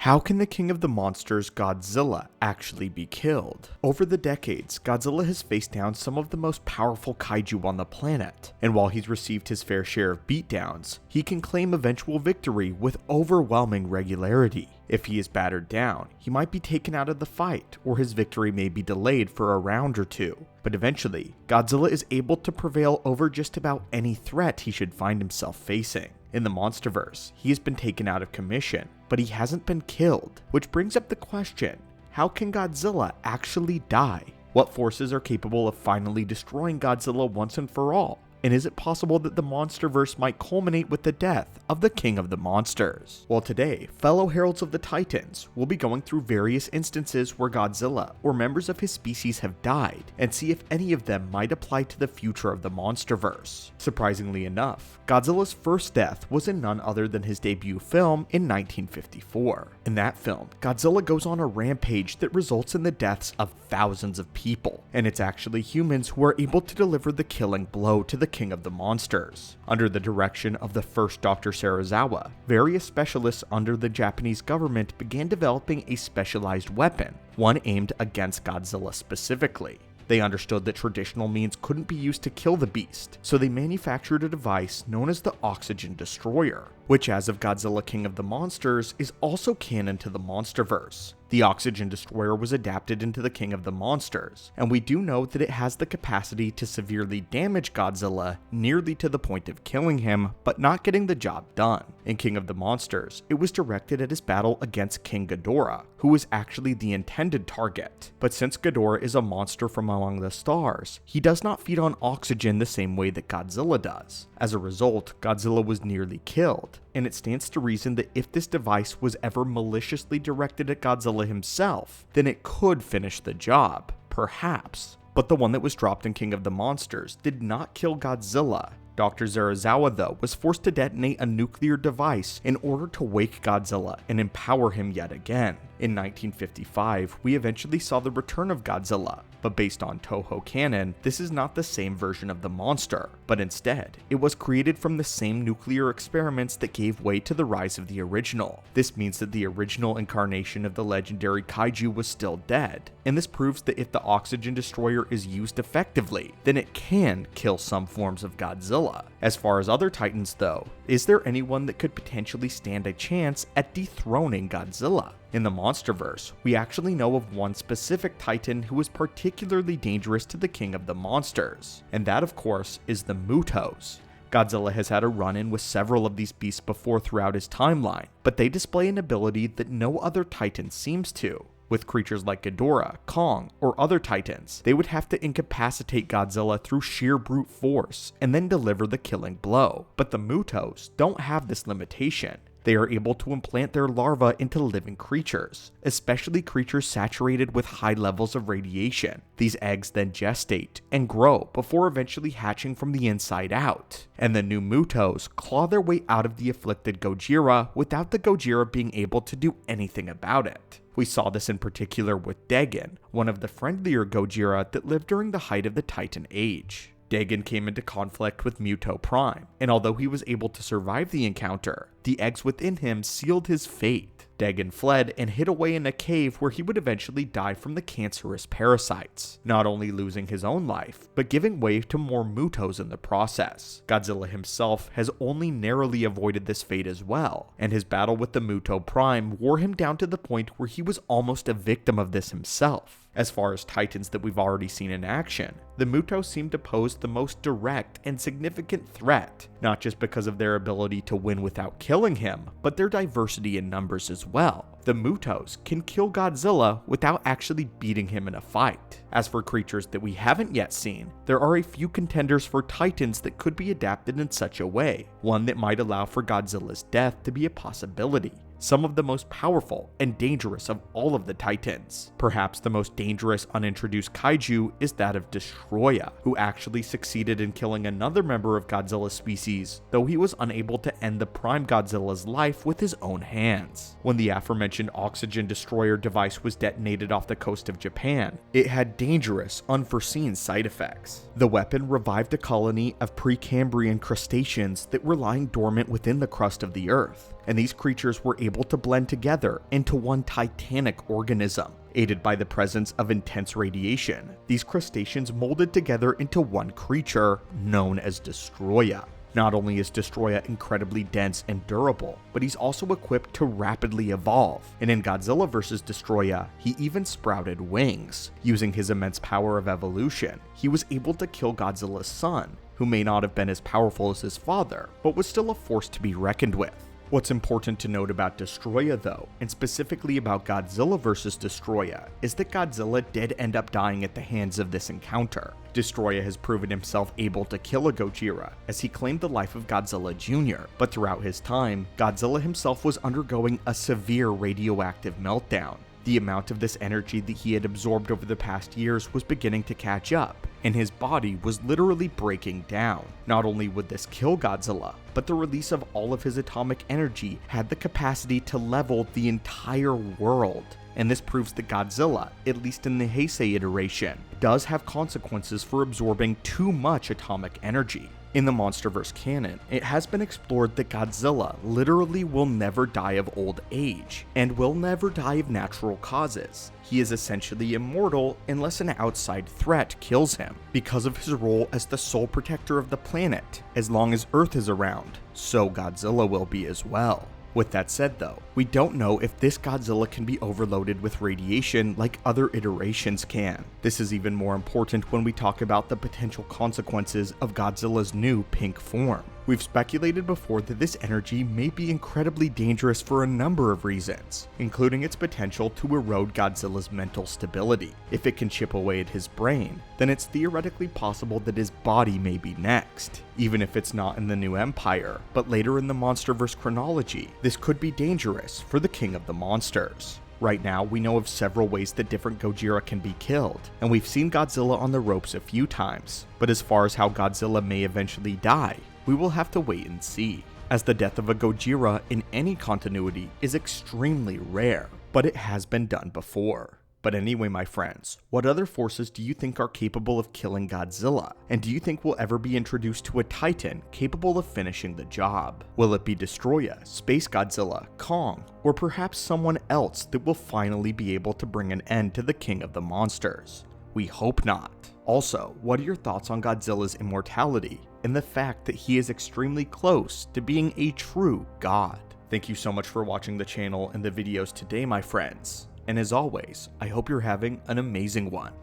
How can the king of the monsters, Godzilla, actually be killed? Over the decades, Godzilla has faced down some of the most powerful kaiju on the planet, and while he's received his fair share of beatdowns, he can claim eventual victory with overwhelming regularity. If he is battered down, he might be taken out of the fight, or his victory may be delayed for a round or two. But eventually, Godzilla is able to prevail over just about any threat he should find himself facing. In the Monsterverse, he has been taken out of commission, but he hasn't been killed, which brings up the question, how can Godzilla actually die? What forces are capable of finally destroying Godzilla once and for all? And is it possible that the Monsterverse might culminate with the death of the King of the Monsters? Well, today, fellow Heralds of the Titans will be going through various instances where Godzilla or members of his species have died, and see if any of them might apply to the future of the Monsterverse. Surprisingly enough, Godzilla's first death was in none other than his debut film in 1954. In that film, Godzilla goes on a rampage that results in the deaths of thousands of people, and it's actually humans who are able to deliver the killing blow to the King of the Monsters. Under the direction of the first Dr. Serizawa, various specialists under the Japanese government began developing a specialized weapon, one aimed against Godzilla specifically. They understood that traditional means couldn't be used to kill the beast, so they manufactured a device known as the Oxygen Destroyer, which as of Godzilla King of the Monsters is also canon to the Monsterverse. The Oxygen Destroyer was adapted into the King of the Monsters, and we do know that it has the capacity to severely damage Godzilla nearly to the point of killing him, but not getting the job done. In King of the Monsters, it was directed at his battle against King Ghidorah, who was actually the intended target. But since Ghidorah is a monster from among the stars, he does not feed on oxygen the same way that Godzilla does. As a result, Godzilla was nearly killed, and it stands to reason that if this device was ever maliciously directed at Godzilla himself, then it could finish the job, perhaps. But the one that was dropped in King of the Monsters did not kill Godzilla. Dr. Serizawa, though, was forced to detonate a nuclear device in order to wake Godzilla and empower him yet again. In 1955, we eventually saw the return of Godzilla, but based on Toho canon, this is not the same version of the monster, but instead, it was created from the same nuclear experiments that gave way to the rise of the original. This means that the original incarnation of the legendary kaiju was still dead, and this proves that if the Oxygen Destroyer is used effectively, then it can kill some forms of Godzilla. As far as other titans though, is there anyone that could potentially stand a chance at dethroning Godzilla? In the Monsterverse, we actually know of one specific titan who is particularly dangerous to the King of the Monsters, and that of course is the mutos. Godzilla has had a run-in with several of these beasts before throughout his timeline, but they display an ability that no other titan seems to. With creatures like Ghidorah, Kong, or other titans, they would have to incapacitate Godzilla through sheer brute force, and then deliver the killing blow. But the mutos don't have this limitation. They are able to implant their larvae into living creatures, especially creatures saturated with high levels of radiation. These eggs then gestate and grow before eventually hatching from the inside out, and the new mutos claw their way out of the afflicted Gojira without the Gojira being able to do anything about it. We saw this in particular with Dagon, one of the friendlier Gojira that lived during the height of the Titan Age. Dagon came into conflict with Muto Prime, and although he was able to survive the encounter, the eggs within him sealed his fate. Dagon fled and hid away in a cave where he would eventually die from the cancerous parasites, not only losing his own life, but giving way to more mutos in the process. Godzilla himself has only narrowly avoided this fate as well, and his battle with the Muto Prime wore him down to the point where he was almost a victim of this himself. As far as titans that we've already seen in action, the mutos seem to pose the most direct and significant threat, not just because of their ability to win without killing him, but their diversity in numbers as well. The mutos can kill Godzilla without actually beating him in a fight. As for creatures that we haven't yet seen, there are a few contenders for titans that could be adapted in such a way, one that might allow for Godzilla's death to be a possibility. Some of the most powerful and dangerous of all of the titans. Perhaps the most dangerous unintroduced kaiju is that of Destoroyah, who actually succeeded in killing another member of Godzilla's species, though he was unable to end the Prime Godzilla's life with his own hands. When the aforementioned Oxygen Destroyer device was detonated off the coast of Japan, it had dangerous, unforeseen side effects. The weapon revived a colony of Precambrian crustaceans that were lying dormant within the crust of the Earth, and these creatures were able to blend together into one titanic organism. Aided by the presence of intense radiation, these crustaceans molded together into one creature known as Destoroyah. Not only is Destoroyah incredibly dense and durable, but he's also equipped to rapidly evolve, and in Godzilla vs. Destoroyah, he even sprouted wings. Using his immense power of evolution, he was able to kill Godzilla's son, who may not have been as powerful as his father, but was still a force to be reckoned with. What's important to note about Destoroyah though, and specifically about Godzilla vs. Destoroyah, is that Godzilla did end up dying at the hands of this encounter. Destoroyah has proven himself able to kill a Gojira, as he claimed the life of Godzilla Jr., but throughout his time, Godzilla himself was undergoing a severe radioactive meltdown. The amount of this energy that he had absorbed over the past years was beginning to catch up, and his body was literally breaking down. Not only would this kill Godzilla, but the release of all of his atomic energy had the capacity to level the entire world. And this proves that Godzilla, at least in the Heisei iteration, does have consequences for absorbing too much atomic energy. In the Monsterverse canon, it has been explored that Godzilla literally will never die of old age, and will never die of natural causes. He is essentially immortal unless an outside threat kills him, because of his role as the sole protector of the planet. As long as Earth is around, so Godzilla will be as well. With that said though, we don't know if this Godzilla can be overloaded with radiation like other iterations can. This is even more important when we talk about the potential consequences of Godzilla's new pink form. We've speculated before that this energy may be incredibly dangerous for a number of reasons, including its potential to erode Godzilla's mental stability. If it can chip away at his brain, then it's theoretically possible that his body may be next. Even if it's not in the New Empire, but later in the Monsterverse chronology, this could be dangerous for the King of the Monsters. Right now, we know of several ways that different Gojira can be killed, and we've seen Godzilla on the ropes a few times, but as far as how Godzilla may eventually die, we will have to wait and see, as the death of a Gojira in any continuity is extremely rare, but it has been done before. But anyway, my friends, what other forces do you think are capable of killing Godzilla? And do you think we'll ever be introduced to a Titan capable of finishing the job? Will it be Destoroyah, Space Godzilla, Kong, or perhaps someone else that will finally be able to bring an end to the King of the Monsters? We hope not. Also, what are your thoughts on Godzilla's immortality and the fact that he is extremely close to being a true god? Thank you so much for watching the channel and the videos today, my friends. And as always, I hope you're having an amazing one.